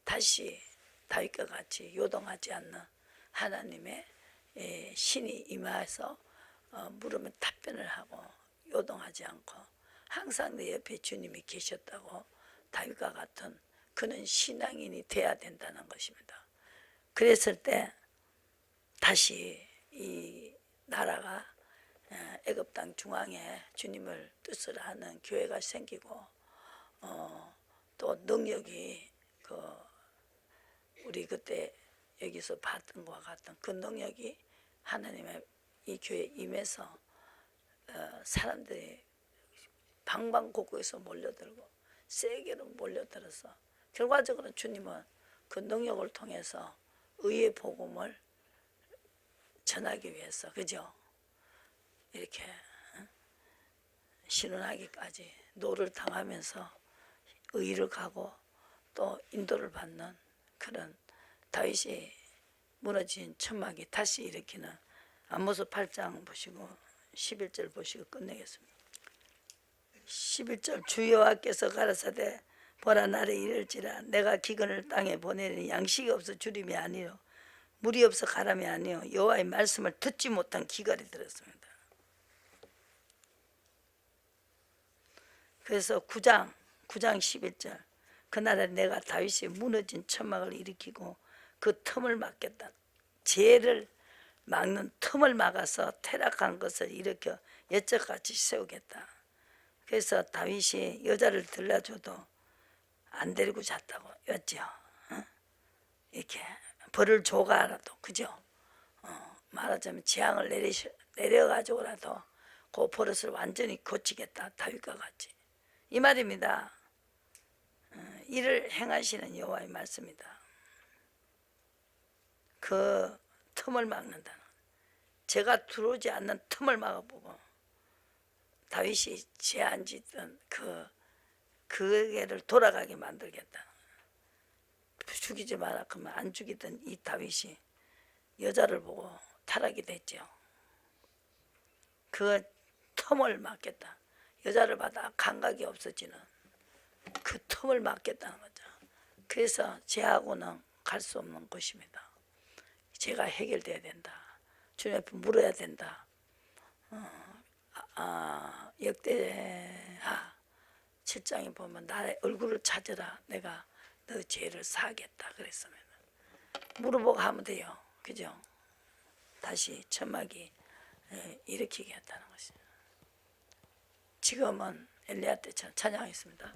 다시 다윗과 같이 요동하지 않는 하나님의 신이 임하여서 물으면 답변을 하고 요동하지 않고 항상 내 옆에 주님이 계셨다고 다윗과 같은 그는 신앙인이 돼야 된다는 것입니다. 그랬을 때 다시 이 나라가 애굽 땅 중앙에 주님을 뜻을 하는 교회가 생기고 또 능력이 우리 그때 여기서 봤던 것과 같은 그 능력이 하나님의 이 교회에 임해서 사람들이 방방곡곡에서 몰려들고 세계로 몰려들어서 결과적으로 주님은 그 능력을 통해서 의의 복음을 전하기 위해서, 그죠? 이렇게 신원하기까지 노를 당하면서 의를 가고 또 인도를 받는 그런 다윗이 무너진 천막이 다시 일으키는 아모스 8장 보시고 11절 보시고 끝내겠습니다. 11절 주 여호와께서 가라사대 보라 나를 이를지라 내가 기근을 땅에 보내니 양식이 없어 주림이 아니요 물이 없어 가람이 아니요 여호와의 말씀을 듣지 못한 기갈이 들었습니다. 그래서 9장 11절 그날에 내가 다윗이 무너진 천막을 일으키고 그 틈을 막겠다. 죄를 막는 틈을 막아서 퇴락한 것을 일으켜 옛적같이 세우겠다. 그래서 다윗이 여자를 들려줘도 안 데리고 잤다고 였죠. 이렇게 벌을 줘가라도 그죠. 말하자면 재앙을 내려가지고라도 그 버릇을 완전히 고치겠다. 다윗과 같이 이 말입니다. 이를 행하시는 여호와의 말씀이다. 그 틈을 막는다. 제가 들어오지 않는 틈을 막아보고 다윗이 죄 안 짓던 그게를 돌아가게 만들겠다. 죽이지 마라 그러면 안 죽이던 이 다윗이 여자를 보고 타락이 됐죠. 그 틈을 막겠다. 여자를 받아 감각이 없어지는 그 틈을 막겠다는 거죠. 그래서 죄하고는 갈 수 없는 것입니다. 죄가 해결돼야 된다. 주님 앞에 물어야 된다. 역대하 7장에 보면 나의 얼굴을 찾으라. 내가 너 죄를 사하겠다 그랬으면 물어보고 하면 돼요. 그죠? 다시 천막이 일으키게 했다는 것이죠. 지금은 엘리야 때처럼 찬양하겠습니다.